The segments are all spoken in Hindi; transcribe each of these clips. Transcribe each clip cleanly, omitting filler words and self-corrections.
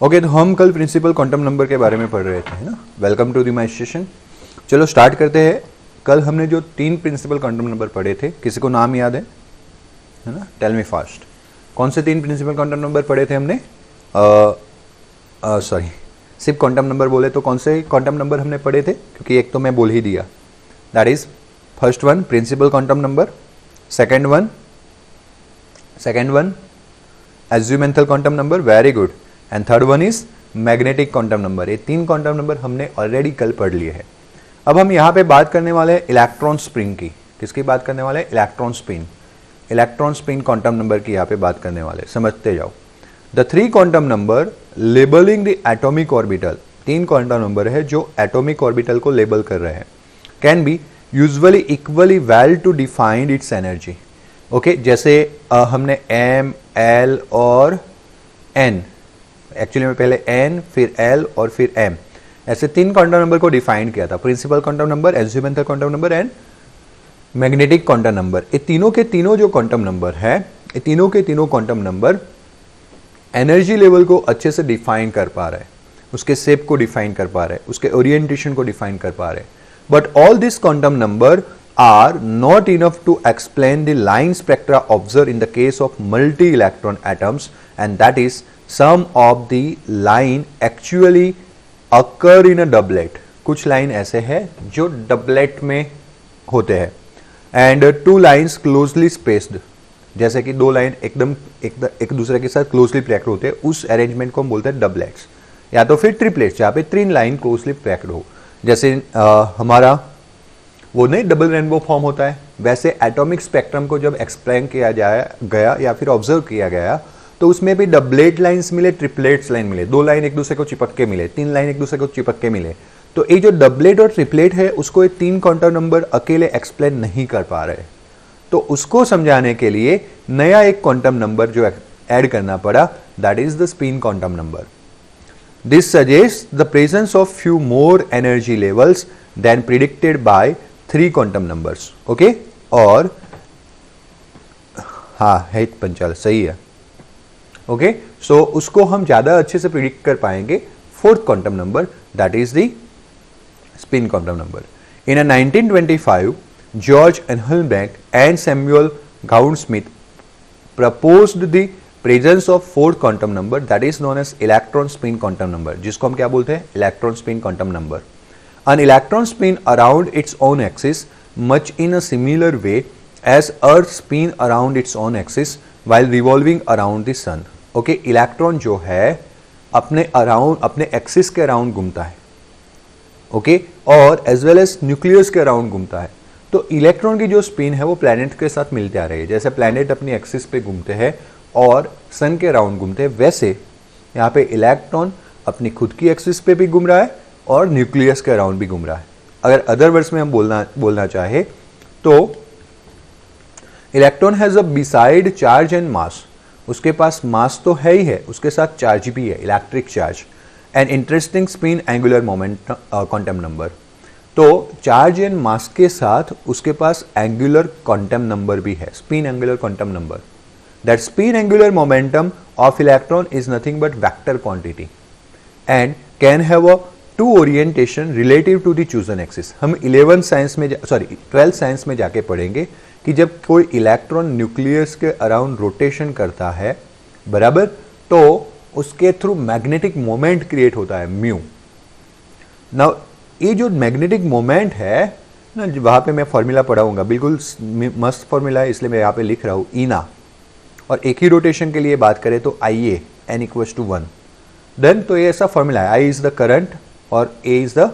ओके, तो हम कल प्रिंसिपल क्वांटम नंबर के बारे में पढ़ रहे थे, है ना। Welcome to the my session. चलो स्टार्ट करते हैं। कल हमने जो 3 प्रिंसिपल क्वांटम नंबर पढ़े थे, किसी को नाम याद है ना? Tell me fast. कौन से 3 प्रिंसिपल क्वांटम नंबर पढ़े थे हमने? सॉरी, सिर्फ क्वांटम नंबर बोले तो कौन से क्वांटम नंबर हमने पढ़े थे? क्योंकि एक तो मैं बोल ही दिया। That is first one principal quantum number, second one azimuthal quantum number, very good, and third one is magnetic quantum number. ये 3 क्वांटम नंबर हमने ऑलरेडी कल पढ़ लिए हैं। अब हम यहाँ पे बात करने वाले हैं इलेक्ट्रॉन स्पिन की। किसकी बात करने वाले हैं? इलेक्ट्रॉन स्पिन क्वांटम नंबर की यहाँ पे बात करने वाले। समझते जाओ। The 3 quantum number labelling the atomic orbital. 3 quantum number है जो एटॉमिक ऑर्बिटल को लेबल कर रहे हैं। Can be usually equally well to defined its energy. Okay, जैसे हमने एम, एल और एन, एक्चुअली में पहले एन, फिर एल और फिर एम, ऐसे 3 क्वांटम नंबर को डिफाइन किया था। Principal quantum number, azimuthal quantum number and magnetic quantum number. ये तीनों के तीनों जो क्वांटम नंबर है, ये तीनों के तीनों क्वांटम नंबर एनर्जी लेवल को अच्छे से डिफाइन कर पा रहे हैं, उसके शेप को डिफाइन कर पा रहे हैं, उसके ओरिएंटेशन को डिफाइन कर पा रहे हैं। But all this quantum number are not enough to explain the line spectra observed in the case of multi-electron atoms, and that is some of the line actually occur in a doublet. कुछ लाइन ऐसे है जो डबलेट में होते हैं, and 2 lines closely spaced, जैसे कि 2 लाइन एकदम एक दूसरे के साथ क्लोजली पैक्ड होते हैं, उस अरेंजमेंट को हम बोलते हैं डबलेट्स, या तो फिर ट्रिपलेट्स जहाँ पे 3 लाइन क्लोजली पैक्ड हो। जैसे हमारा वो नहीं डबल रेनबो फॉर्म होता है, वैसे एटॉमिक स्पेक्ट्रम को जब एक्सप्लेन किया गया या फिर ऑब्जर्व किया गया तो उसमें भी डबलेट लाइंस मिले, ट्रिपलेट्स लाइन मिले, 2 लाइन एक दूसरे को चिपक के मिले, 3 लाइन एक दूसरे को चिपक के मिले। तो ये जो डबलेट और ट्रिपलेट है उसको ये 3 क्वांटम नंबर अकेले एक्सप्लेन नहीं कर पा रहे, तो उसको समझाने के लिए नया एक क्वांटम नंबर जो ऐड करना पड़ा, that is the spin quantum number. This suggest the presence of few more energy levels then predicted by 3 quantum numbers. Okay, और हाँ है पंचाल, सही है। ओके, सो उसको हम ज्यादा अच्छे से प्रिडिक्ट कर पाएंगे 4th quantum number, that is the spin quantum number. In 1925 George Uhlenbeck and Samuel Goudsmit proposed the presence of 4th quantum number, that is known as electron spin quantum number, जिसको हम क्या बोलते हैं? Electron spin quantum number. An electron spin around its own axis much in a similar way as Earth spin around its own axis while revolving around the sun. Okay, electron जो है अपने अराउंड, अपने एक्सिस के अराउंड घूमता है, ओके, और एज वेल एज न्यूक्लियस के अराउंड घूमता है। तो इलेक्ट्रॉन की जो स्पिन है वो प्लैनेट के साथ मिलते आ रही है। जैसे प्लैनेट अपनी एक्सिस पे घूमते हैं और सन के अराउंड घूमते हैं, वैसे यहाँ पे इलेक्ट्रॉन अपनी खुद की एक्सिस पे भी घूम रहा है और न्यूक्लियस के अराउंड भी घूम रहा है। अगर अदर वर्ड्स में हम बोलना चाहे तो electron has a beside charge and मास, उसके पास मास तो है ही है, उसके साथ चार्ज भी है, electric charge, and interesting spin angular moment quantum number. तो चार्ज एंड मास के साथ उसके पास एंगुलर क्वांटम नंबर भी है, spin angular quantum number. That spin angular momentum of electron is nothing but vector quantity and can have a 2 orientation relative to the chosen axis. हम 12th साइंस में जाके पढ़ेंगे कि जब कोई इलेक्ट्रॉन न्यूक्लियस के अराउंड रोटेशन करता है, बराबर, तो उसके थ्रू मैग्नेटिक मोमेंट क्रिएट होता है, म्यू। नाउ ये जो मैग्नेटिक मोमेंट है ना, वहां पे मैं फॉर्मूला पढ़ाऊंगा, बिल्कुल मस्त फॉर्मूला है, इसलिए मैं यहाँ पे लिख रहा हूँ ईना। और एक ही रोटेशन के लिए बात करें तो IA n=1, देन तो ये ऐसा फॉर्मूला है, I इज द करंट और A is the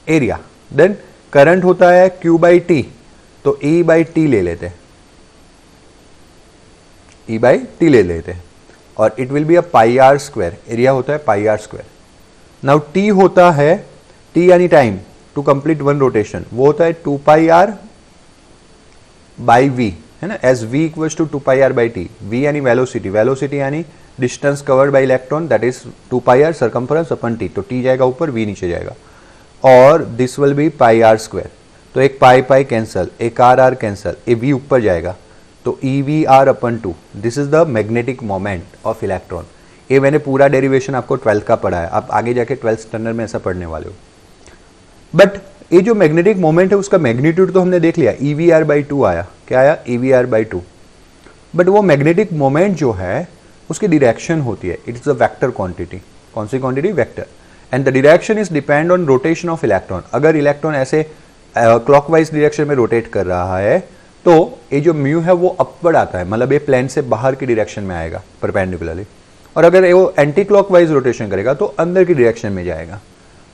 area. Then current होता है Q/T, तो E/T ले लेते हैं, E/T ले लेते हैं, और it will be a πr², area होता है πr²। नाउ T होता है, T यानी टाइम टू कंप्लीट 1 रोटेशन, वो होता है 2πr/v, है ना, एज v = 2πr/t। v यानी वेलोसिटी, वेलोसिटी यानी distance covered by electron, that is 2πr circumference upon t, तो t जाएगा ऊपर, v नीचे जाएगा, और दिस विल बी πr²। तो एक पाई कैंसल, एक r कैंसल, ए v ऊपर जाएगा, तो EVR/2, this is the magnetic moment of electron. ये मैंने पूरा डेरिवेशन आपको 12th का पढ़ा है, आप आगे जाके 12th स्टैंडर्ड में ऐसा पढ़ने वाले हो। बट ये जो मैग्नेटिक मोमेंट है उसका मैग्नीट्यूड तो हमने देख लिया, EVR/2 आया, क्या आया, EVR/2। बट वो मैग्नेटिक मोमेंट जो है उसकी डायरेक्शन होती है, it is a vector quantity. कौन सी quantity, vector. And the direction is depend on rotation of electron. अगर इलेक्ट्रॉन ऐसे क्लॉकवाइज डायरेक्शन में रोटेट कर रहा है तो ये जो म्यू है वो अपवर्ड आता है, मतलब ये प्लेन से बाहर की डायरेक्शन में आएगा परपेंडिकुलरली, और अगर वो एंटी क्लॉकवाइज रोटेशन करेगा तो अंदर की डायरेक्शन में जाएगा।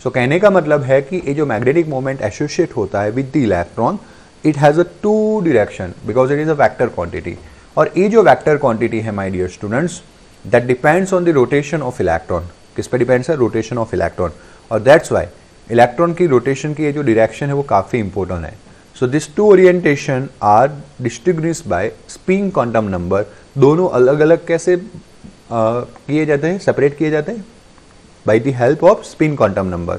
सो कहने का मतलब है कि ये जो मैग्नेटिक मोमेंट एसोसिएट होता है with the electron, it has a two direction because it is a vector quantity. और ये जो वेक्टर क्वांटिटी है my dear students, that depends on the rotation of electron. किस पे डिपेंड्स है, रोटेशन ऑफ इलेक्ट्रॉन। और दैट्स वाई इलेक्ट्रॉन की रोटेशन की ये जो डायरेक्शन है वो काफी इंपॉर्टेंट है। So this two orientation are distinguished by spin quantum number. दोनों अलग अलग कैसे किए जाते हैं, सेपरेट किए जाते हैं, by the help of spin quantum number,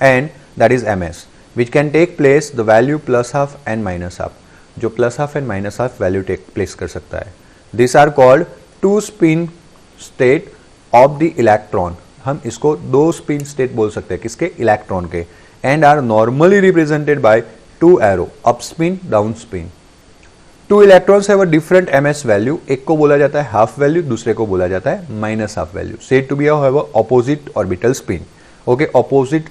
and that is ms, which can take place the value plus half and minus half, जो plus half and minus half value take place कर सकता है। These are called two spin state of the electron। हम इसको दो स्पिन स्टेट बोल सकते हैं, किसके, इलेक्ट्रॉन के, and are normally represented by two arrow, up spin, down spin। Two electrons have a different ms value, एक को बोला जाता है हाफ वैल्यू, दूसरे को बोला जाता है minus half value. Said to be have a opposite orbital spin. Okay, opposite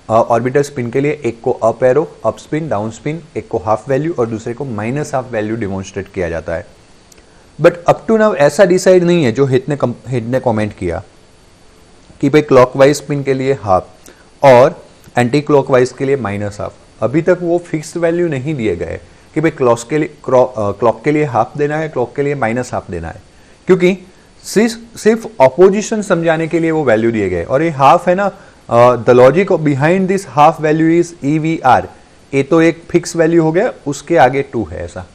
orbital spin के लिए एक को up arrow, up spin, down spin, एक को हाफ वैल्यू और दूसरे को माइनस हाफ वैल्यू डिमॉन्स्ट्रेट किया जाता है। बट अप टू नाउ ऐसा डिसाइड नहीं है, जो हिट ने कॉमेंट किया कि भाई क्लॉकवाइज स्पिन के लिए हाफ और एंटी क्लॉकवाइज के लिए माइनस हाफ, अभी तक वो फिक्स्ड वैल्यू नहीं दिए गए कि भाई क्लॉक के लिए हाफ देना है, क्लॉक के लिए माइनस हाफ देना है, क्योंकि सिर्फ ऑपोजिशन समझाने के लिए वो वैल्यू दिए गए। और ये हाफ है ना, the logic behind this half value is EVR। ये तो एक फिक्स वैल्यू हो गया, उसके आगे 2 है, ऐसा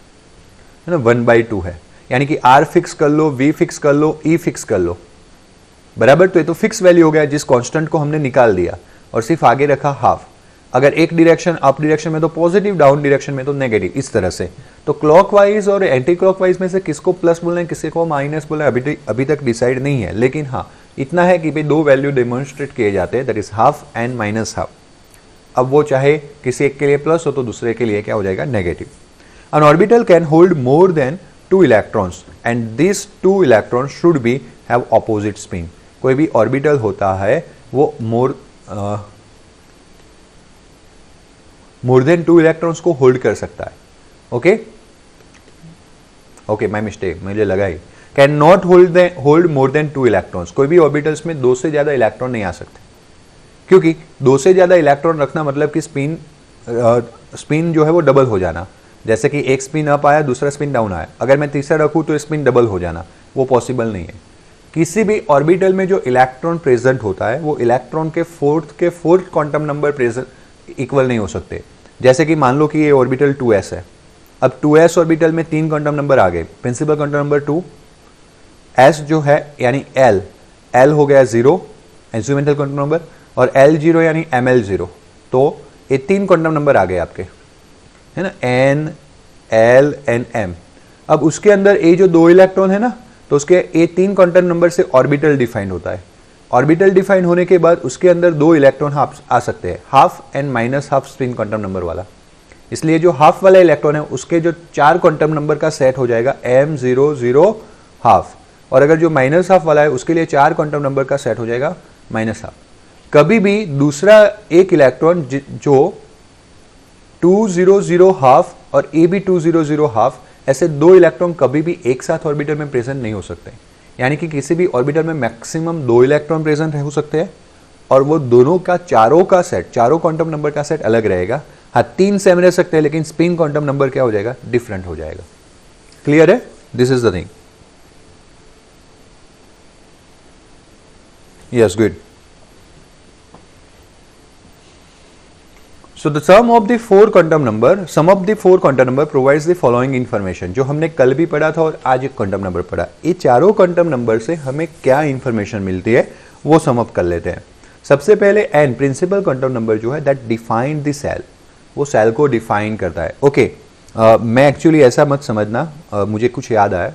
है ना, 1/2 है, यानी कि R फिक्स कर लो, V फिक्स कर लो, E फिक्स कर लो, बराबर। तो ये तो फिक्स वैल्यू हो गया जिस कांस्टेंट को हमने निकाल दिया और सिर्फ आगे रखा हाफ। अगर एक डायरेक्शन अप डायरेक्शन में तो पॉजिटिव, डाउन डायरेक्शन में तो नेगेटिव, इस तरह से। तो क्लॉकवाइज और एंटी क्लॉकवाइज में से किसको प्लस बोलना है, किसी को माइनस बोलना है, अभी तक डिसाइड नहीं है। लेकिन हाँ, इतना है कि भाई दो वैल्यू डेमोन्स्ट्रेट किए जाते हैं, that is half and minus half. अब वो चाहे किसी एक के लिए प्लस हो तो दूसरे के लिए क्या हो जाएगा, negative. An orbital can hold more than 2 electrons and this 2 electrons should be have opposite spin. कोई भी ऑर्बिटल होता है वो मोर देन 2 इलेक्ट्रॉन्स को होल्ड कर सकता है। ओके ओके, माय मिस्टेक, मुझे लगा ही, can not hold more than 2 electrons. कोई भी ऑर्बिटल्स में 2 से ज्यादा इलेक्ट्रॉन नहीं आ सकते, क्योंकि 2 से ज्यादा इलेक्ट्रॉन रखना मतलब कि स्पिन जो है वो डबल हो जाना। जैसे कि एक स्पिन अप आया, दूसरा स्पिन डाउन आया, अगर मैं तीसरा रखूं तो स्पिन डबल हो जाना, वो पॉसिबल नहीं है। किसी भी ऑर्बिटल में जो इलेक्ट्रॉन प्रेजेंट होता है वो इलेक्ट्रॉन के fourth quantum number present equal नहीं हो सकते। जैसे कि मान लो कि ये ऑर्बिटल 2s है, अब 2s ऑर्बिटल में 3 क्वांटम नंबर आ गए, प्रिंसिपल क्वांटम नंबर 2, s जो है यानी l हो गया 0 इंस्ट्रूमेंटल क्वांटम नंबर, और L0 यानी ML0, तो ये 3 क्वांटम नंबर आ गए आपके, है ना, n, l, n, m। अब उसके अंदर ये जो 2 इलेक्ट्रॉन है ना, तो उसके ये 3 क्वांटम नंबर से ऑर्बिटल डिफाइंड होता है। ऑर्बिटल डिफाइन होने के बाद उसके अंदर 2 इलेक्ट्रॉन आ सकते हैं, half and minus half spin quantum number वाला। इसलिए जो हाफ वाला इलेक्ट्रॉन है उसके जो 4 क्वांटम नंबर का सेट हो जाएगा M00 हाफ, और अगर जो माइनस हाफ वाला है उसके लिए 4 क्वांटम नंबर का सेट हो जाएगा माइनस हाफ। कभी भी दूसरा एक इलेक्ट्रॉन जो 200 हाफ और ए भी 200 हाफ, ऐसे 2 इलेक्ट्रॉन कभी भी एक साथ ऑर्बिटल में प्रेजेंट नहीं हो सकते। यानी कि किसी भी ऑर्बिटल में मैक्सिमम 2 इलेक्ट्रॉन प्रेजेंट हो सकते हैं, और वो दोनों का चारों क्वांटम नंबर का सेट अलग रहेगा। हाँ, 3 सेम रह सकते हैं, लेकिन स्पिन क्वांटम नंबर क्या हो जाएगा, डिफरेंट हो जाएगा। क्लियर है, this is the thing. Yes, good. So the sum of the 4 quantum number provides the following information। जो हमने कल भी पढ़ा था और आज एक क्वांटम नंबर पढ़ा, ये चारों क्वांटम नंबर से हमें क्या इंफॉर्मेशन मिलती है वो सम अप कर लेते हैं। सबसे पहले n प्रिंसिपल क्वांटम नंबर जो है दैट डिफाइन द सेल, वो सेल को डिफाइन करता है। ओके, मैं एक्चुअली ऐसा मत समझना, मुझे कुछ याद आया,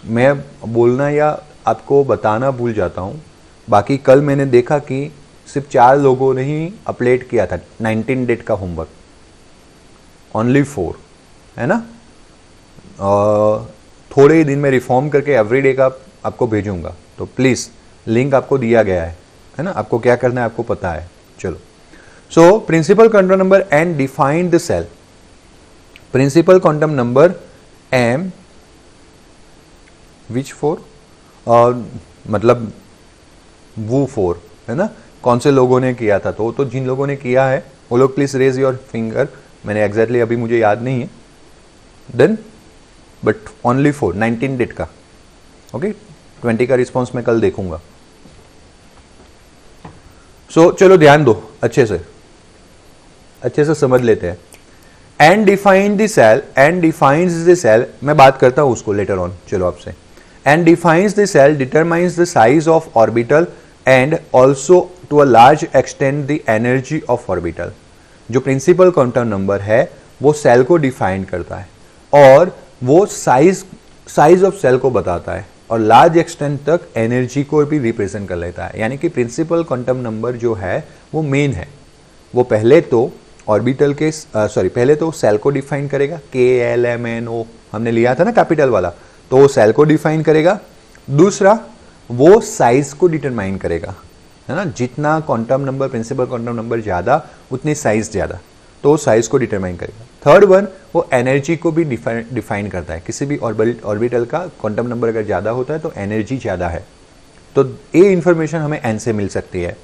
मैं बोलना या आपको बताना भूल जाता हूँ, बाकी कल मैंने देखा कि सिर्फ 4 लोगों ने ही अपलोड किया था 19 डेट का होमवर्क, ओनली 4, है ना। थोड़े ही दिन में रिफॉर्म करके एवरीडे का आपको भेजूंगा, तो प्लीज़ लिंक आपको दिया गया है ना, आपको क्या करना है आपको पता है। चलो, so principal quantum number n define the shell, principal quantum number m which 4, मतलब वो 4, है ना। कौन से लोगों ने किया था, तो जिन लोगों ने किया है वो लोग प्लीज रेज योर फिंगर, मैंने एग्जैक्टली अभी मुझे याद नहीं है, देन बट ओनली 4, 19 डेट का, ओके। 20 का रिस्पॉन्स मैं कल देखूंगा। सो चलो ध्यान दो, अच्छे से समझ लेते हैं। And define the shell, and defines the shell, मैं बात करता हूं उसको लेटर ऑन, चलो आपसे। And defines the shell, determines the size of orbital and also to a large extent the energy of orbital. जो प्रिंसिपल क्वांटम नंबर है वो सेल को डिफाइन करता है और वो साइज ऑफ सेल को बताता है और लार्ज एक्सटेंट तक एनर्जी को भी रिप्रेजेंट कर लेता है। यानी कि प्रिंसिपल क्वांटम नंबर जो है वो मेन है, वो पहले तो ऑर्बिटल के पहले तो सेल को डिफाइन करेगा, KLMNO हमने लिया था ना कैपिटल वाला, तो वो सेल को डिफाइन करेगा। दूसरा वो साइज को डिटरमाइन करेगा, है ना, जितना quantum number principal quantum number ज्यादा उतनी साइज ज्यादा, तो वो साइज को डिटरमाइन करेगा। थर्ड वन वो एनर्जी को भी डिफाइन करता है, किसी भी ऑर्बिटल का क्वांटम नंबर अगर ज्यादा होता है तो एनर्जी ज्यादा है, तो ये इंफॉर्मेशन हमें n से मिल सकती है।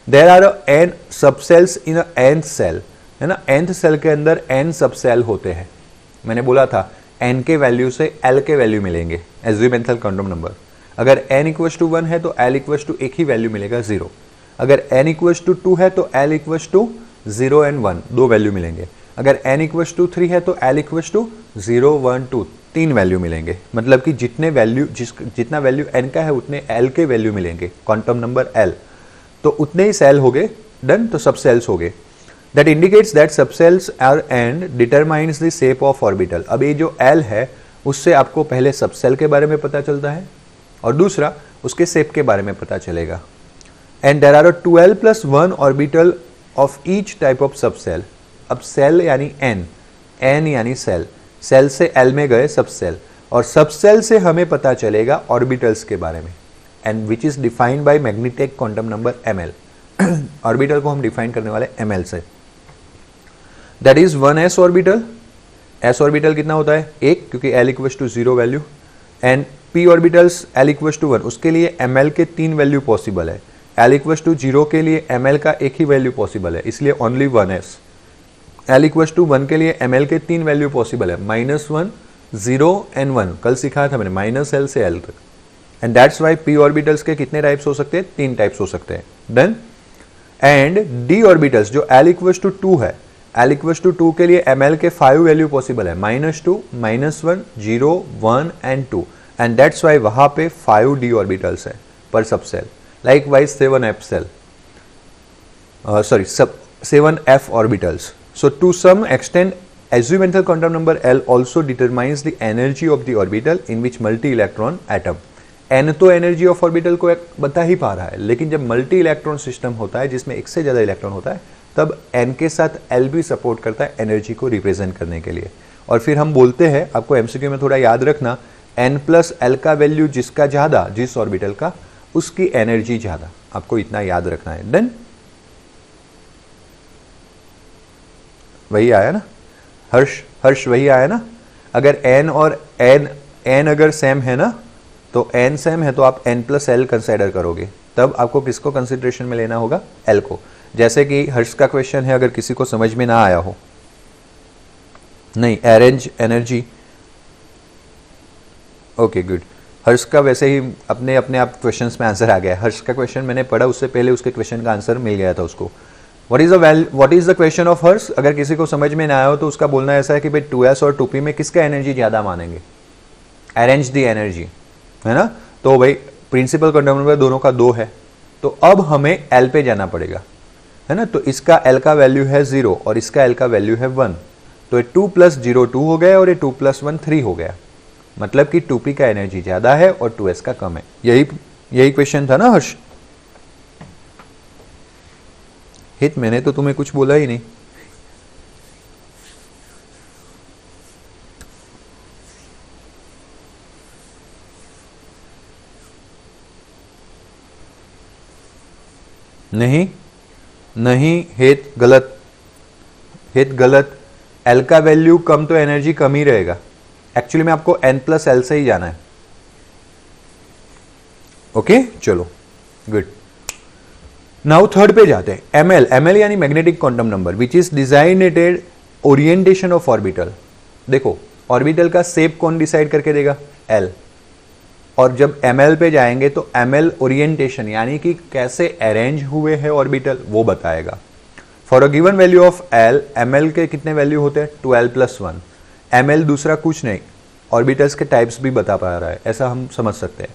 There are n subshells in a nth shell, है ना, nth सेल के अंदर n सबसेल होते हैं। मैंने बोला था n के वैल्यू से l के वैल्यू मिलेंगे एज्यूमेंटल क्वांटम नंबर। अगर n इक्वल्स टू 1 है तो l इक्वल्स टू एक ही वैल्यू मिलेगा 0। अगर n इक्वल्स टू 2 है तो l इक्वल्स टू 0 एंड 1 दो वैल्यू मिलेंगे। अगर n इक्वल्स टू 3 है तो l इक्वल्स टू 0 1 2 तीन वैल्यू मिलेंगे। मतलब कि जितना वैल्यू n का है उतने l के वैल्यू मिलेंगे, क्वांटम नंबर l, तो उतने ही सेल हो गए, डन, तो सब सेल्स हो गए। That indicates that subshells are and determines the shape of orbital. अब ये जो l है उससे आपको पहले सब सेल के बारे में पता चलता है और दूसरा उसके शेप के बारे में पता चलेगा। And there are 12 + 1 orbital of each type of subshell. अब सेल यानी n यानी सेल, सेल से l में गए सब सेल, और सब सेल से हमें पता चलेगा ऑर्बिटल्स के बारे में, and which is defined by magnetic quantum number ml। Orbital को हम डिफाइन करने वाले ml से। That is 1s orbital. s orbital कितना होता है? 1, क्योंकि l equals to 0 value. And p orbitals l equals to 1, उसके लिए ml के 3 वैल्यू पॉसिबल है। l इक्वल्स टू 0 के लिए ml का एक ही वैल्यू पॉसिबल है, इसलिए only 1s। l equals to 1 के लिए ml के 3 वैल्यू पॉसिबल है, -1, 0 एंड 1। कल सिखाया था मैंने, -l से l तक। And that's why p orbitals के कितने टाइप्स हो सकते हैं? 3 टाइप्स हो सकते हैं, डन। एंड d ऑर्बिटल्स जो l इक्वल्स टू 2 है, l इक्वल्स टू 2 के लिए ml के 5 वैल्यू पॉसिबल है, -2, -1, 0, 1 एंड 2। एंड दैट्स वाई वहां पे 5 d ऑर्बिटल्स है पर सब cell. Likewise 7f cell, 7f orbitals. So to some extent, azimuthal quantum number L also determines the energy of the orbital in which multi-electron atom. n तो एनर्जी ऑफ ऑर्बिटल को बता ही पा रहा है, लेकिन जब मल्टी इलेक्ट्रॉन सिस्टम होता है जिसमें एक से ज्यादा इलेक्ट्रॉन होता है, तब n के साथ l भी सपोर्ट करता है एनर्जी को रिप्रेजेंट करने के लिए। और फिर हम बोलते हैं, आपको एमसीक्यू में थोड़ा याद रखना, n प्लस l का वैल्यू जिसका ज्यादा, जिस ऑर्बिटल का, उसकी एनर्जी ज्यादा, आपको इतना याद रखना है, डन। वही आया ना हर्ष वही आया ना। अगर n और n अगर सेम है ना, तो n सेम है तो आप n प्लस l कंसिडर करोगे, तब आपको किसको कंसिडरेशन में लेना होगा? l को। जैसे कि हर्ष का क्वेश्चन है, अगर किसी को समझ में ना आया हो, नहीं अरेंज एनर्जी, ओके गुड। हर्ष का वैसे ही अपने आप क्वेश्चंस में आंसर आ गया। हर्ष का क्वेश्चन मैंने पढ़ा, उससे पहले उसके क्वेश्चन का आंसर मिल गया था उसको। What is the question of Harsh? अगर किसी को समझ में ना आया हो तो उसका बोलना ऐसा है कि भाई 2s और 2p में किसका एनर्जी ज्यादा मानेंगे? अरेंज द एनर्जी, है ना। तो भाई प्रिंसिपल क्वांटम नंबर दोनों का 2 है, तो अब हमें l पे जाना पड़ेगा, है ना। तो इसका l का वैल्यू है 0 और इसका l का वैल्यू है 1, तो ये 2 + 0 2 हो गया और ये 2 + 1 3 हो गया। मतलब कि 2p का एनर्जी ज्यादा है और 2s का कम है। यही क्वेश्चन था ना हर्ष? हित, मैंने तो तुम्हें कुछ बोला ही नहीं। नहीं नहीं, हित गलत, हित गलत। एल का वैल्यू कम तो एनर्जी कम ही रहेगा। एक्चुअली में आपको n प्लस एल से ही जाना है। ओके चलो गुड। नाउ थर्ड पे जाते हैं। एमएल, एमएल यानी magnetic quantum number which is designated orientation of orbital. देखो ऑर्बिटल का शेप कौन डिसाइड करके देगा? एल। और जब एमएल पे जाएंगे तो एमएल ओरिएंटेशन यानी कि कैसे अरेंज हुए हैं ऑर्बिटल वो बताएगा। For a given value of L, ML के कितने वैल्यू होते हैं? 12+1। एमएल दूसरा कुछ नहीं, ऑर्बिटल्स के टाइप्स भी बता पा रहा है, ऐसा हम समझ सकते हैं।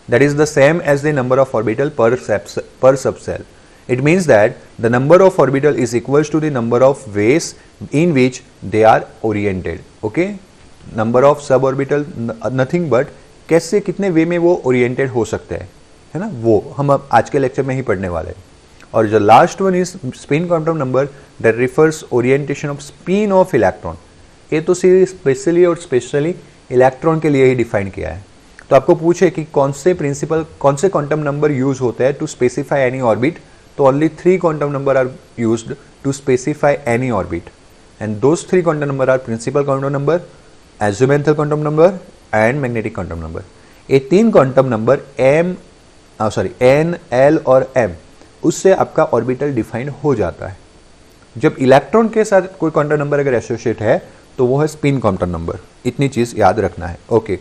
That is the same as the number of orbital per subshell. It means that the number of orbital is equals to the number of ways in which they are oriented. Okay? Number of suborbital nothing but कैसे कितने वे में वो oriented हो सकते हैं, है ना? वो हम अब आज के लेक्चर में ही पढ़ने वाले हैं। और जो last one is spin quantum number that refers orientation off spin off electron. ये तो स्पेशली और स्पेशली इलेक्ट्रॉन के लिए ही डिफाइन किया है। तो आपको पूछे कि कौन से क्वांटम नंबर यूज होते हैं टू स्पेसिफाई एनी ऑर्बिट, तो only 3 quantum number are used to specify any orbit, and those 3 quantum number are principal quantum number, azimuthal quantum number and magnetic quantum number. ये 3 quantum number n, l और m, उससे आपका ऑर्बिटल डिफाइन हो जाता है। जब इलेक्ट्रॉन के साथ कोई क्वांटम नंबर अगर एसोसिएट है तो वो है स्पिन क्वांटम नंबर। इतनी चीज याद रखना है। ओके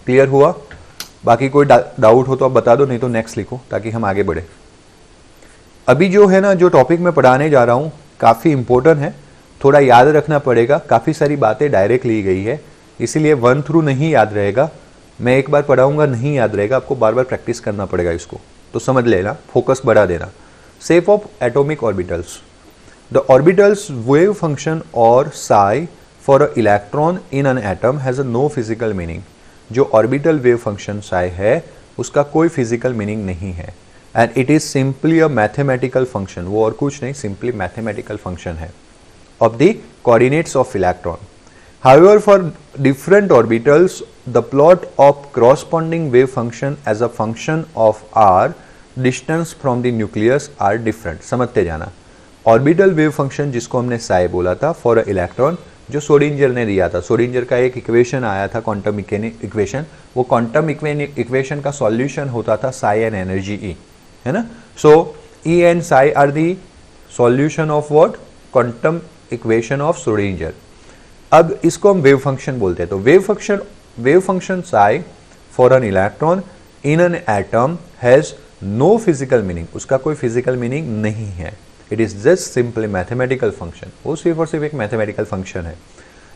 क्लियर हुआ? बाकी कोई डाउट हो तो आप बता दो, नहीं तो नेक्स्ट लिखो ताकि हम आगे बढ़े। अभी जो है ना, जो टॉपिक मैं पढ़ाने जा रहा हूँ काफ़ी इंपॉर्टेंट है, थोड़ा याद रखना पड़ेगा। काफ़ी सारी बातें डायरेक्ट ली गई है, इसीलिए 1 थ्रू नहीं याद रहेगा। मैं एक बार पढ़ाऊंगा नहीं याद रहेगा, आपको बार बार प्रैक्टिस करना पड़ेगा इसको, तो समझ लेना, फोकस बढ़ा देना। Shape of atomic orbitals. The orbitals wave function और psi for a electron in an atom has a no physical meaning. जो ऑर्बिटल वेव फंक्शन साई है उसका कोई फिजिकल मीनिंग नहीं है, and it is simply a mathematical function. वो और कुछ नहीं, सिंपली मैथमेटिकल फंक्शन है of the coordinates of electron. However for different orbitals the plot of corresponding wave function as a function of r distance from the nucleus are different. समझते जाना। ऑर्बिटल वेव फंक्शन जिसको हमने साई बोला था फॉर अ इलेक्ट्रॉन, जो सोडिंजर ने दिया था, सोडिंजर का एक इक्वेशन आया था क्वांटम इक्वेशन, वो क्वांटम इक्वेशन का सॉल्यूशन होता था साई एंड एनर्जी ई, है ना? So E and psi are the solution of what? Quantum equation of Schrodinger. अब इसको हम वेव फंक्शन बोलते हैं। तो wave function psi for an electron in an atom has no physical meaning. उसका कोई फिजिकल मीनिंग नहीं है। It is just simply mathematical function. वो सिर्फ और सिर्फ एक मैथमेटिकल फंक्शन है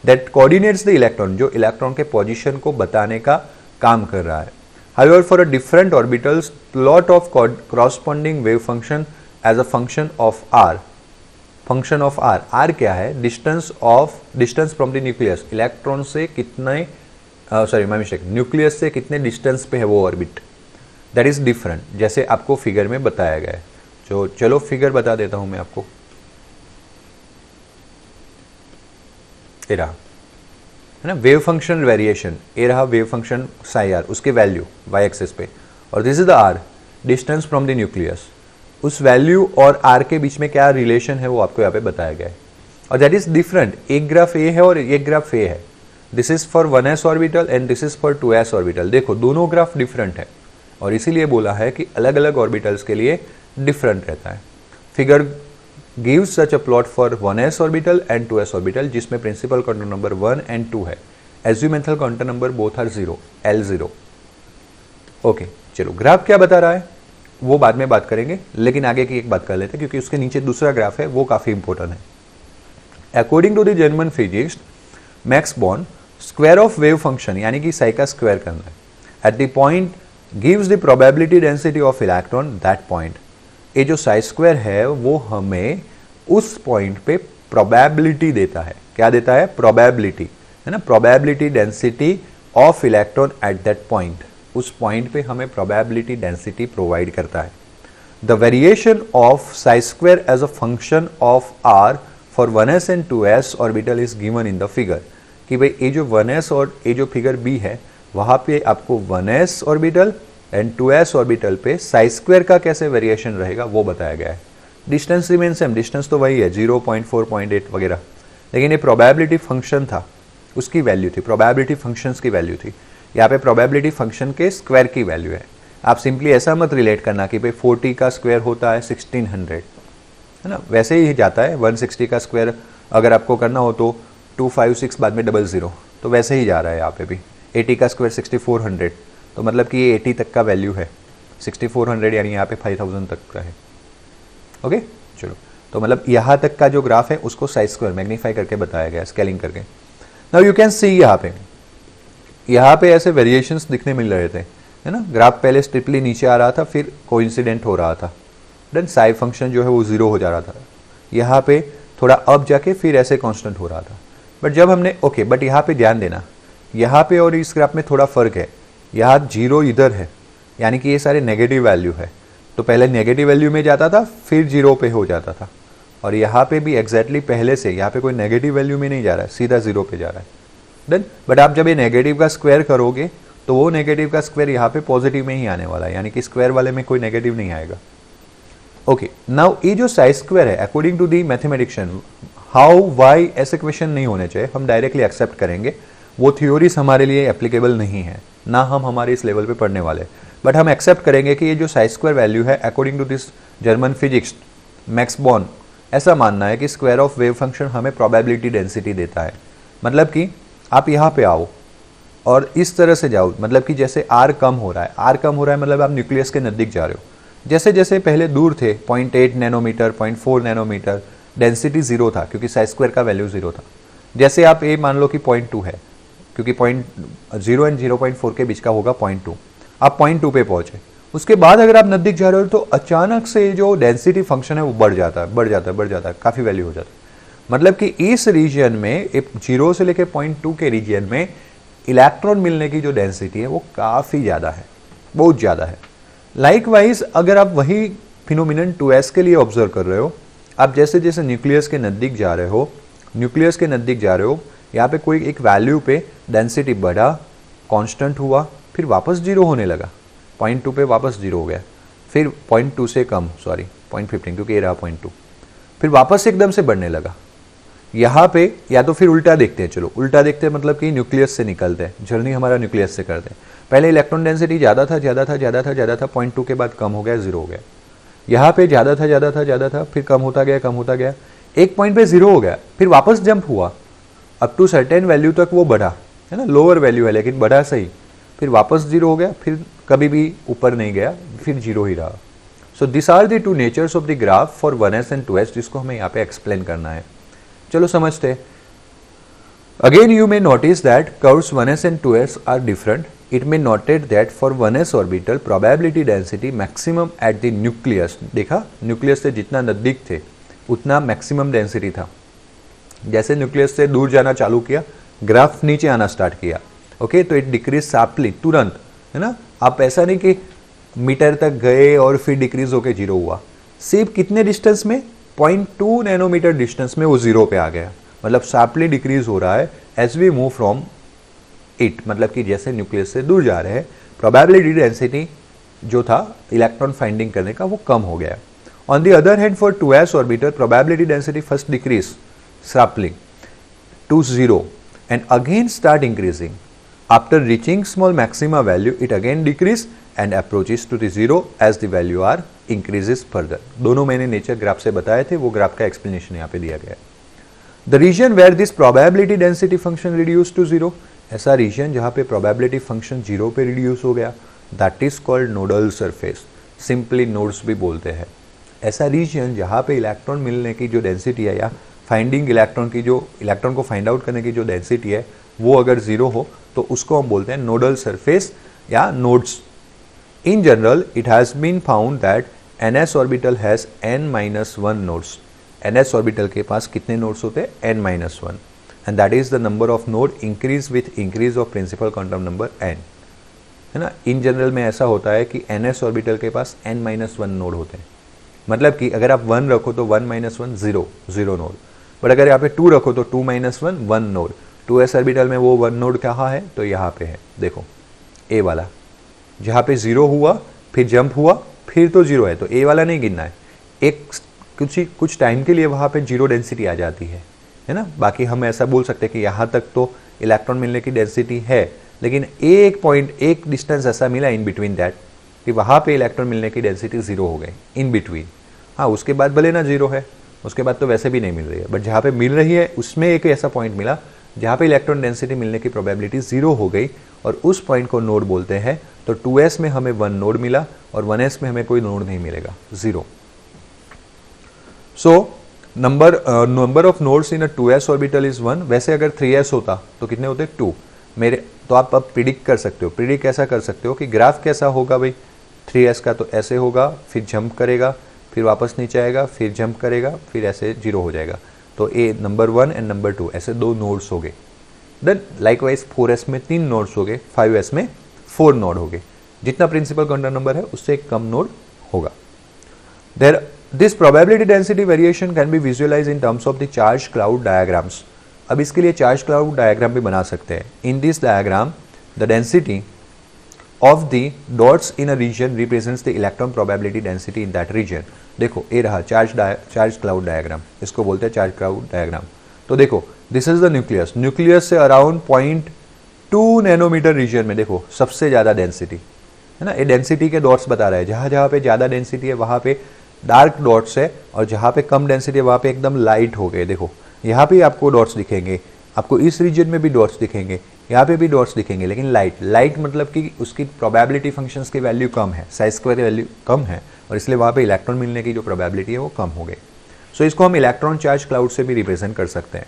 दैट कोऑर्डिनेट्स द इलेक्ट्रॉन, जो इलेक्ट्रॉन के पोजीशन को बताने का काम कर रहा है। However, for a different orbitals, plot of corresponding wave function as a function of r. Function of r. r क्या है? Distance from the nucleus. Electron से कितने न्यूक्लियस से कितने डिस्टेंस पे है वो ऑर्बिट, दैट इज डिफरेंट, जैसे आपको फिगर में बताया गया है। जो चलो फिगर बता देता हूं मैं आपको। ये रहा, है ना, वेव फंक्शन वेरिएशन। ये रहा वेव फंक्शन साई आर, उसके वैल्यू वाई एक्सिस पे, और this is the r, distance from the nucleus. उस वैल्यू और आर के बीच में क्या रिलेशन है वो आपको यहाँ पे बताया गया है, और दैट इज डिफरेंट। एक ग्राफ ए है और एक ग्राफ ए है। This is for 1s orbital and this is for 2s orbital. देखो दोनों ग्राफ डिफरेंट है, और इसीलिए बोला है कि अलग अलग ऑर्बिटल्स के लिए डिफरेंट रहता है। Figure gives such a plot for 1s orbital and 2s orbital जिसमें principal quantum number 1 and 2 है। azimuthal quantum number both are 0, L0। Okay चलो, ग्राफ क्या बता रहा है वो बाद में बात करेंगे, लेकिन आगे की एक बात कर लेते हैं क्योंकि उसके नीचे दूसरा ग्राफ है, वो काफी इंपॉर्टेंट है। According to the German physicist Max Born, square of wave function यानी कि साई का स्क्वायर करना है at the point gives the probability density of electron that point. ये जो साई स्क्वायर है वो हमें उस पॉइंट पे प्रोबेबिलिटी देता है। क्या देता है? प्रोबेबिलिटी। है ना, probability density of electron at that point, उस पॉइंट पे हमें प्रोबेबिलिटी डेंसिटी प्रोवाइड करता है। The variation of psi square as a function of r for 1s and 2s orbital is given in the figure, कि भाई ये जो 1s और ये जो फिगर बी है वहां पे आपको 1s orbital and 2s orbital पे साई स्क्वायर का कैसे वेरिएशन रहेगा वो बताया गया है। डिस्टेंस रिमेन सेम, डिस्टेंस तो वही है 0.4.8 वगैरह, लेकिन ये प्रोबेबिलिटी फंक्शन था, उसकी वैल्यू थी, प्रोबेबिलिटी फंक्शंस की वैल्यू थी। यहाँ पे प्रोबेबिलिटी फंक्शन के स्क्वायर की वैल्यू है। आप सिंपली ऐसा मत रिलेट करना कि भाई 40 का स्क्वायर होता है 1600, है ना, वैसे ही जाता है। 160 का स्क्वायर अगर आपको करना हो तो 256 बाद में 00, तो वैसे ही जा रहा है यहाँ पे भी। 80 का स्क्वायर 6400, तो मतलब कि ये 80 तक का वैल्यू है, 6400 यानी यहाँ पे 5000 तक का है। ओके चलो, तो मतलब यहाँ तक का जो ग्राफ है उसको साई स्क्वायर मैग्नीफाई करके बताया गया, स्केलिंग करके। नाउ यू कैन सी यहाँ पे ऐसे वेरिएशंस दिखने मिल रहे थे, है ना। ग्राफ पहले स्ट्रिप्टली नीचे आ रहा था, फिर कोइंसिडेंट हो रहा था, देन साई फंक्शन जो है वो 0 हो जा रहा था। यहाँ पे थोड़ा अप जाके फिर ऐसे कांस्टेंट हो रहा था। बट जब हमने बट यहाँ पे ध्यान देना, यहाँ पे और इस ग्राफ में थोड़ा फर्क है। यहाँ 0 इधर है, यानी कि ये सारे नेगेटिव वैल्यू है, तो पहले नेगेटिव वैल्यू में जाता था फिर 0 पे हो जाता था। और यहाँ पे भी एग्जैक्टली पहले से यहाँ पे कोई नेगेटिव वैल्यू में नहीं जा रहा है, सीधा 0 पे जा रहा है। देन बट आप जब ये नेगेटिव का स्क्वायर करोगे तो वो नेगेटिव का स्क्वायर यहाँ पे पॉजिटिव में ही आने वाला है, यानी कि स्क्वायर वाले में कोई नेगेटिव नहीं आएगा। ओके, नाउ ये जो साई स्क्वायर है according to the mathematician, how why ऐसे क्वेश्चन नहीं होने चाहिए, हम डायरेक्टली एक्सेप्ट करेंगे। वो थ्योरीज हमारे लिए एप्लीकेबल नहीं है, ना हम हमारे इस लेवल पे पढ़ने वाले, बट हम एक्सेप्ट करेंगे कि ये जो साई स्क्वायर वैल्यू है according to this German physics Max Born, ऐसा मानना है कि स्क्वायर ऑफ वेव फंक्शन हमें प्रोबेबिलिटी डेंसिटी देता है। मतलब कि आप यहाँ पे आओ और इस तरह से जाओ, मतलब कि जैसे आर कम हो रहा है, आर कम हो रहा है मतलब आप न्यूक्लियस के नज़दीक जा रहे हो। जैसे जैसे पहले दूर थे 0.8 नैनोमीटर, 0.4 नैनोमीटर, डेंसिटी 0 था क्योंकि साई स्क्वायर का वैल्यू 0 था। जैसे आप ये मान लो कि 0.2 है, क्योंकि 0 एंड 0.4 के बीच का होगा 0.2, आप 0.2 पे पहुंचे। उसके बाद अगर आप नज़दीक जा रहे हो तो अचानक से जो डेंसिटी फंक्शन है वो बढ़ जाता है, काफ़ी वैल्यू हो जाता है। मतलब कि इस रीजन में 0 से लेकर 0.2 के रीजन में इलेक्ट्रॉन मिलने की जो डेंसिटी है वो काफ़ी ज़्यादा है, बहुत ज़्यादा है। लाइकवाइज अगर आप वही फिनोमिनन 2s के लिए ऑब्जर्व कर रहे हो, आप जैसे जैसे न्यूक्लियस के नज़दीक जा रहे हो, यहाँ पे कोई एक वैल्यू पे डेंसिटी बढ़ा, कांस्टेंट हुआ, फिर वापस 0 होने लगा, 0.2 पे वापस 0 हो गया, फिर 0.2 से कम, 0.15 क्योंकि ये रहा 0.2, फिर वापस एकदम से बढ़ने लगा। यहाँ पे या तो फिर उल्टा देखते हैं, चलो उल्टा देखते हैं, मतलब कि न्यूक्लियस से निकलते हैं, जर्नी हमारा न्यूक्लियस से करते हैं। पहले इलेक्ट्रॉन डेंसिटी ज़्यादा था, 0.2 के बाद कम हो गया, 0 हो गया। यहाँ पे ज़्यादा था, फिर कम होता गया, एक पॉइंट पे 0 हो गया, फिर वापस जंप हुआ, अप टू सर्टेन वैल्यू तक वो बढ़ा, है ना, लोअर वैल्यू है लेकिन बढ़ा सही, फिर वापस 0 हो गया, फिर कभी भी ऊपर नहीं गया, फिर 0 ही रहा। So this are the two natures of the graph for 1s and 2s, जिसको हमें यहाँ पे एक्सप्लेन करना है। चलो समझते हैं। Again you may notice that curves 1s and 2s are different. It may noted that for 1s orbital probability density maximum at the nucleus, देखा न्यूक्लियस से जितना नज़दीक थे उतना मैक्सिमम डेंसिटी था। जैसे न्यूक्लियस से दूर जाना चालू किया, ग्राफ नीचे आना स्टार्ट किया, ओके, तो इट डिक्रीज शार्पली, तुरंत, है ना। आप ऐसा नहीं कि मीटर तक गए और फिर डिक्रीज होके 0 हुआ, सिर्फ कितने डिस्टेंस में, 0.2 नैनोमीटर डिस्टेंस में वो 0 पे आ गया। मतलब शार्पली डिक्रीज हो रहा है as we move from it, मतलब कि जैसे न्यूक्लियस से दूर जा रहे हैं प्रोबेबिलिटी डेंसिटी जो था इलेक्ट्रॉन फाइंडिंग करने का वो कम हो गया। On the other hand for 2s orbital probability density first decrease sharply to 0 and again start increasing. After reaching small maxima value, it again decrease and approaches to the 0 as the value r increases further. दोनों मैंने नेचर ग्राफ से बताए थे, वो ग्राफ का एक्सप्लेनेशन यहाँ पे दिया गया है। The region where this probability density function reduced to 0, ऐसा रीजन जहाँ पे probability function 0 पे रिड्यूस हो गया, that is called nodal surface, simply nodes भी बोलते हैं। ऐसा रीजन जहाँ पे इलेक्ट्रॉन मिलने की जो डेंसिटी है या फाइंडिंग इलेक्ट्रॉन की जो इलेक्ट्रॉन को फाइंड आउट करने की जो डेंसिटी है वो अगर 0 हो तो उसको हम बोलते हैं नोडल सरफेस या nodes. In general it has been found that ns orbital has n-1 nodes. ns orbital के पास कितने नोड्स होते हैं? n-1। And that is the number of node increase with increase of principal quantum number n, है ना। इन जनरल में ऐसा होता है कि ns ऑर्बिटल के पास n-1 नोड होते हैं, मतलब कि अगर आप 1 रखो तो 1-1 0 नोड, बट अगर यहाँ पे 2 रखो तो 2-1 1 नोड। 2s ऑर्बिटल में वो 1 नोड कहाँ है, तो यहाँ पे है, देखो a वाला, जहाँ पे 0 हुआ फिर जंप हुआ फिर तो 0 है, तो a वाला नहीं गिनना है। एक कुछ टाइम के लिए वहाँ पे 0 डेंसिटी आ जाती है ना। बाकी हम ऐसा बोल सकते हैं कि यहाँ तक तो इलेक्ट्रॉन मिलने की डेंसिटी है, लेकिन एक डिस्टेंस ऐसा मिला इन बिटवीन दैट कि वहाँ पे इलेक्ट्रॉन मिलने की डेंसिटी 0 हो गई इन बिटवीन। हाँ, उसके बाद भले ना 0 है, उसके बाद तो वैसे भी नहीं मिल रही है, बट जहाँ पे मिल रही है उसमें एक ऐसा पॉइंट मिला जहाँ पे इलेक्ट्रॉन डेंसिटी मिलने की प्रोबेबिलिटी 0 हो गई, और उस पॉइंट को नोड बोलते हैं। तो 2s में हमें 1 नोड मिला और 1s में हमें कोई नोड नहीं मिलेगा, 0। So number of nodes in a 2s orbital is 1। वैसे अगर 3s होता तो कितने होते, 2 मेरे। तो आप अब प्रिडिक्ट कर सकते हो, प्रिडिक्ट कैसा कर सकते हो कि ग्राफ कैसा होगा भाई 3s का, तो ऐसे होगा, फिर जंप करेगा, फिर वापस नीचे आएगा, फिर जंप करेगा, फिर ऐसे 0 हो जाएगा। तो ए नंबर 1 एंड नंबर 2 ऐसे 2 नोड्स हो गए। देन लाइकवाइज 4s में 3 नोड्स हो गए, 5s में 4 नोड हो गए। जितना प्रिंसिपल क्वांटम नंबर है उससे कम नोड होगा। This probability density variation can be visualise in terms of the charge cloud diagrams. अब इसके लिए चार्ज क्लाउड डायग्राम भी बना सकते हैं। In this diagram the density of the dots in a region represents the electron probability density in that region. देखो ये रहा चार्ज क्लाउड डायग्राम, इसको बोलते हैं चार्ज क्लाउड डायग्राम। तो देखो this is the nucleus, nucleus से अराउंड 0.2 नैनोमीटर रीजन में देखो सबसे ज़्यादा डेंसिटी है ना। ये डेंसिटी के डॉट्स बता रहा है, जहाँ जहाँ पे ज़्यादा डेंसिटी है वहाँ पे डार्क डॉट्स है, और जहाँ पे कम डेंसिटी है वहाँ पे एकदम लाइट हो गए। देखो यहाँ पे आपको डॉट्स दिखेंगे, आपको इस रीजन में भी डॉट्स दिखेंगे, यहाँ पे भी डॉट्स दिखेंगे, लेकिन लाइट मतलब कि उसकी प्रोबेबिलिटी फंक्शंस की वैल्यू कम है, साइज स्क्वायर वैल्यू कम है, और इसलिए वहाँ पे इलेक्ट्रॉन मिलने की जो प्रोबेबिलिटी है वो कम हो गई। सो इसको हम इलेक्ट्रॉन चार्ज क्लाउड से भी रिप्रेजेंट कर सकते हैं।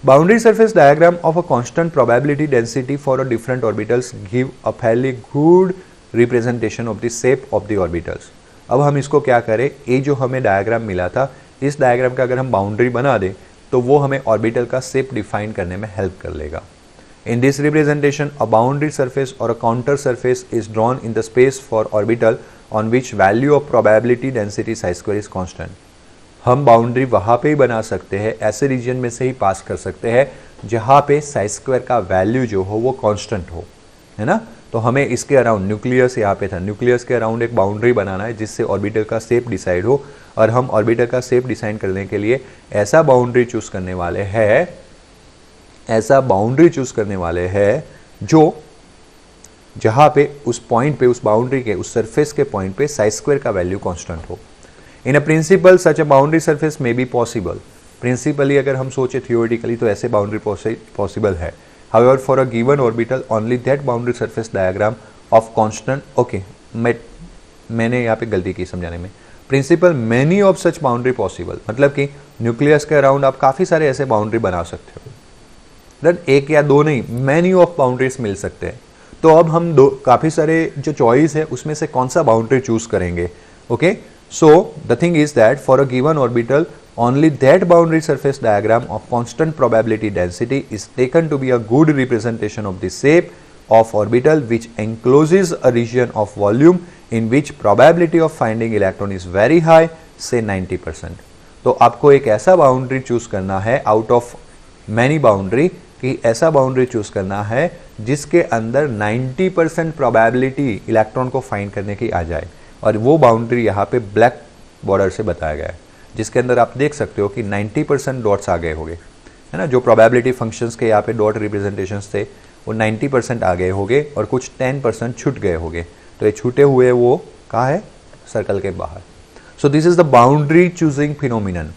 Boundary surface diagram of a constant probability density for a different orbitals give a fairly good representation of the shape of the orbitals. अब हम इसको क्या करें, ये जो हमें डायग्राम मिला था, इस डायग्राम का अगर हम बाउंड्री बना दें तो वो हमें ऑर्बिटल का शेप डिफाइन करने में हेल्प कर लेगा। In this representation a boundary surface और a contour surface is drawn in the space for orbital on which value of probability density psi square is constant. हम बाउंड्री वहाँ पे ही बना सकते हैं, ऐसे रीजन में से ही पास कर सकते हैं जहाँ पे साइज स्क्वायर का वैल्यू जो हो वो कांस्टेंट हो, है ना। तो हमें इसके अराउंड, न्यूक्लियस यहाँ पे था, न्यूक्लियस के अराउंड एक बाउंड्री बनाना है जिससे ऑर्बिटल का शेप डिसाइड हो, और हम ऑर्बिटल का शेप डिसाइड करने के लिए ऐसा बाउंड्री चूज करने वाले हैं जो जहाँ पे उस पॉइंट पे, उस बाउंड्री के उस सरफेस के पॉइंट पे साइज स्क्वायर का वैल्यू कांस्टेंट हो। इन अ प्रिंसिपल सच अ बाउंड्री सरफेस में बी पॉसिबल। प्रिंसिपली अगर हम सोचे थियोरेटिकली तो ऐसे बाउंड्री पॉसिबल है। However, for a given orbital, only that boundary surface diagram of constant, okay, मैंने यहाँ पे गलती की समझाने में। Principal many of such boundary possible, मतलब कि न्यूक्लियस के अराउंड आप काफ़ी सारे ऐसे बाउंड्री बना सकते हो। देन एक या दो नहीं, मैनी ऑफ बाउंड्रीज मिल सकते हैं। तो अब हम काफ़ी सारे जो चॉइस है उसमें से कौन सा बाउंड्री चूज करेंगे। Okay, so the thing is that for a given orbital only that boundary surface diagram of constant probability density is taken to be a good representation of the shape of orbital which encloses a region of volume in which probability of finding electron is very high, say 90%. तो आपको एक ऐसा बाउंड्री चूज करना है आउट ऑफ मैनी बाउंड्री, कि ऐसा बाउंड्री चूज करना है जिसके अंदर 90% प्रोबेबिलिटी इलेक्ट्रॉन को फाइंड करने की आ जाए, और वो बाउंड्री यहाँ पे ब्लैक बॉर्डर से बताया गया है, जिसके अंदर आप देख सकते हो कि 90% डॉट्स आ गए होंगे, है ना। जो प्रोबेबिलिटी फंक्शंस के यहाँ पे डॉट रिप्रेजेंटेशंस थे वो 90% आ गए होंगे, और कुछ 10% छूट गए होंगे। तो ये छूटे हुए वो कहाँ है, सर्कल के बाहर। So this is the boundary choosing phenomenon.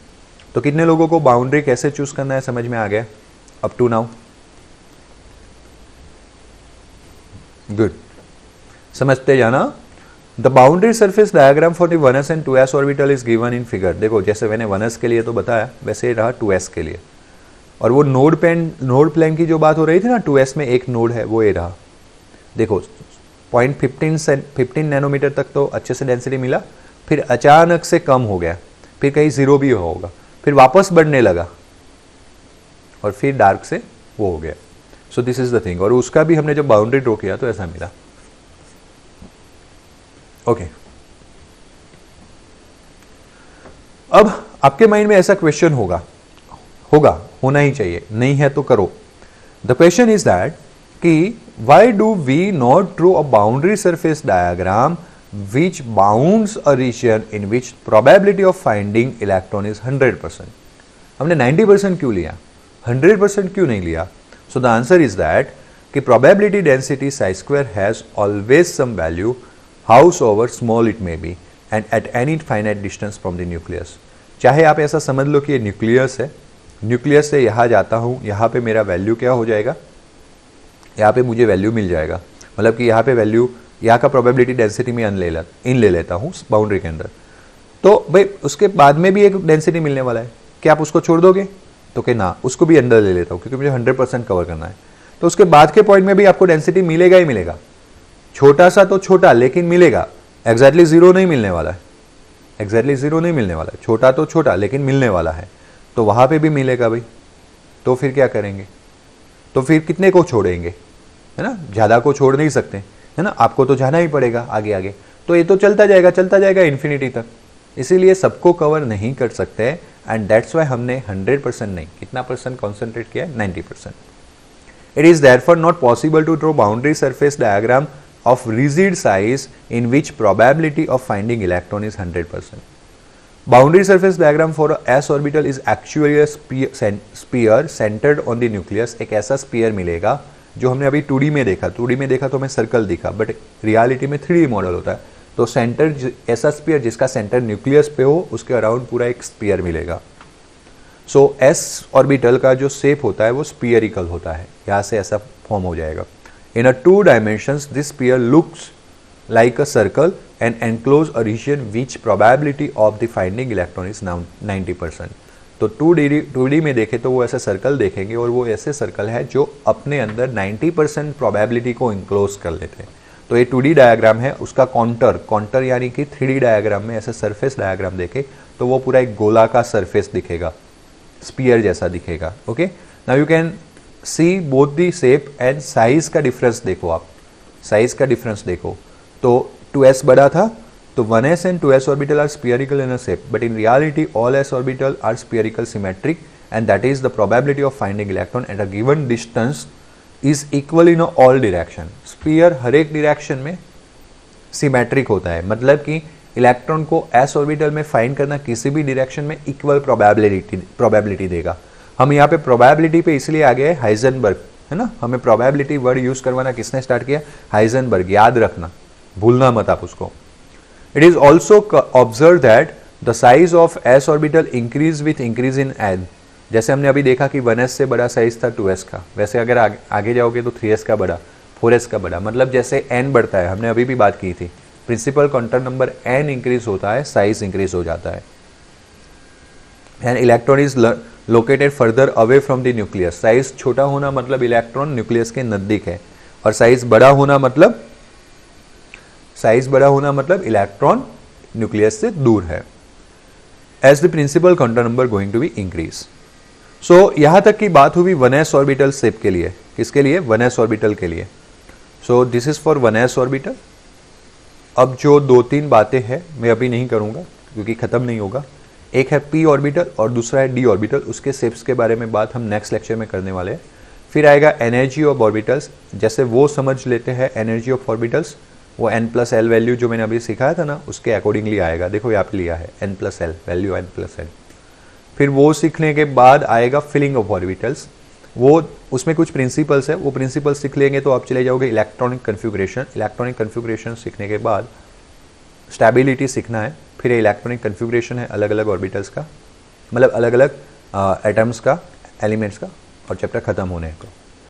तो कितने लोगों को बाउंड्री कैसे चूज करना है समझ में आ गया अप टू नाउ? गुड, समझते जाना। The boundary surface diagram for the 1s and 2s orbital is given in figure. देखो जैसे मैंने 1s के लिए तो बताया, वैसे ही रहा 2s के लिए। और वो नोड प्लेन की जो बात हो रही थी ना, 2s में एक नोड है, वो ये रहा। देखो 0.15 नैनोमीटर तक तो अच्छे से डेंसिटी मिला, फिर अचानक से कम हो गया, फिर कहीं 0 भी होगा, फिर वापस बढ़ने लगा, और फिर डार्क से वो हो गया। So this is the thing. और उसका भी हमने जब बाउंड्री ड्रॉ किया तो ऐसा मिला। ओके अब आपके माइंड में ऐसा क्वेश्चन होगा होना ही चाहिए, नहीं है तो करो। द क्वेश्चन इज दैट कि why do we not draw a boundary surface diagram which bounds a region in which probability of finding electron is 100%. हमने 90% क्यों लिया, 100% क्यों नहीं लिया? So the answer is that कि probability density psi square has always some value, howsoever small it may be, and at any finite distance from the nucleus. चाहे आप ऐसा समझ लो कि ये न्यूक्लियस है, न्यूक्लियस से यहाँ जाता हूँ, यहाँ पे मेरा वैल्यू क्या हो जाएगा, यहाँ पे मुझे वैल्यू मिल जाएगा, मतलब कि यहाँ पे वैल्यू, यहाँ का प्रोबेबिलिटी डेंसिटी में इन ले लेता हूँ बाउंड्री के अंदर, तो भाई उसके बाद में भी एक डेंसिटी मिलने वाला है, क्या आप उसको छोड़ दोगे? तो कि ना, उसको भी अंदर ले लेता हूँ क्योंकि मुझे 100% कवर करना है। तो उसके बाद के पॉइंट में भी आपको डेंसिटी मिलेगा ही मिलेगा, छोटा सा तो छोटा लेकिन मिलेगा, एग्जैक्टली जीरो नहीं मिलने वाला है, एग्जैक्टली जीरो नहीं मिलने वाला है, छोटा तो छोटा लेकिन मिलने वाला है, तो वहां पे भी मिलेगा भाई। तो फिर क्या करेंगे? तो फिर कितने को छोड़ेंगे, है ना, ज्यादा को छोड़ नहीं सकते, है ना, आपको तो जाना ही पड़ेगा आगे आगे, तो ये तो चलता जाएगा इन्फिनिटी तक, इसीलिए सबको कवर नहीं कर सकते, एंड दैट्स वाई हमने 100% नहीं, कितना परसेंट कॉन्सेंट्रेट किया है, 90%। It is therefore not possible to draw boundary surface diagram of rigid size in which probability of finding electron is 100%. Boundary surface diagram for a s orbital is actually a sphere centered on the nucleus. एक ऐसा sphere मिलेगा जो हमने अभी 2D में देखा, 2D में देखा तो हमें सर्कल दिखा, बट रियलिटी में 3D मॉडल होता है, तो सेंटर ऐसा स्पीयर जिसका सेंटर न्यूक्लियस पे हो, उसके अराउंड पूरा एक स्पीयर मिलेगा। सो एस ऑर्बिटल का जो शेप होता है वो स्पीयरिकल होता है, यहाँ से ऐसा फॉर्म हो जाएगा। In a 2 dimensions, this sphere looks like a circle and enclose a region which probability of the finding electron is now 90%. तो 2D में देखें तो वो ऐसे सर्कल देखेंगे, और वो ऐसे सर्कल है जो अपने अंदर 90% प्रोबेबिलिटी को इंक्लोज कर लेते हैं। तो ये 2D डायग्राम है, उसका काउंटर यानी कि 3D डायग्राम में ऐसे सरफेस डायग्राम देखे तो वो पूरा एक गोला का सरफेस दिखेगा, स्पीयर जैसा दिखेगा। Okay, now you can C both the shape and size का डिफरेंस देखो, आप साइज का डिफरेंस देखो, तो 2s बड़ा था तो 1s and 2s orbital are spherical in a shape, but in reality all s orbital are spherical symmetric, and that is the probability of finding electron at a given distance is equal in all direction. Sphere हर एक डायरेक्शन में सिमेट्रिक होता है, मतलब कि इलेक्ट्रॉन को s ऑर्बिटल में फाइंड करना किसी भी डायरेक्शन में इक्वल प्रोबेबिलिटी देगा। हम यहाँ पे प्रोबेबिलिटी पे इसलिए आ गए हाइजेनबर्ग, है ना, हमें प्रोबेबिलिटी वर्ड यूज करवाना किसने स्टार्ट किया, हाइजेनबर्ग, याद रखना, भूलना मत आप उसको। It is also observe that the size of S orbital increase with increase in an. जैसे हमने अभी देखा कि 1s से बड़ा साइज था 2s का, वैसे अगर आगे जाओगे तो 3s का बड़ा, 4s का बड़ा, मतलब जैसे n बढ़ता है, हमने अभी भी बात की थी, principal quantum number n increase होता है, साइज इंक्रीज हो जाता है। And electron is located further away from the nucleus. Size छोटा होना मतलब इलेक्ट्रॉन न्यूक्लियस के नजदीक है, और साइज बड़ा होना मतलब इलेक्ट्रॉन न्यूक्लियस से दूर है। As the principal quantum number going to be increase. So यहां तक की बात हुई 1s ऑर्बिटल शेप के लिए, किसके लिए, 1s ऑर्बिटल के लिए। So this is for 1s orbital. अब जो 2-3 बातें हैं मैं अभी नहीं करूंगा क्योंकि खत्म नहीं होगा। एक है p ऑर्बिटल और दूसरा है d ऑर्बिटल, उसके शेप्स के बारे में बात हम नेक्स्ट लेक्चर में करने वाले हैं। फिर आएगा एनर्जी ऑफ ऑर्बिटल्स, जैसे वो समझ लेते हैं एनर्जी ऑफ ऑर्बिटल्स, वो n+l वैल्यू जो मैंने अभी सिखाया था ना, उसके अकॉर्डिंगली आएगा, देखो यहाँ पे लिया है n+l वैल्यू, n+l। फिर वो सीखने के बाद आएगा फिलिंग ऑफ ऑर्बिटल्स, वो उसमें कुछ प्रिंसिपल्स है, वो प्रिंसिपल्स सीख लेंगे तो आप चले जाओगे इलेक्ट्रॉनिक कन्फिग्रेशन। इलेक्ट्रॉनिक कन्फिग्रेशन सीखने के बाद स्टेबिलिटी सीखना है, फिर इलेक्ट्रॉनिक कन्फिग्रेशन है अलग अलग ऑर्बिटल्स का, मतलब अलग अलग एटम्स का, एलिमेंट्स का, और चैप्टर खत्म होने को।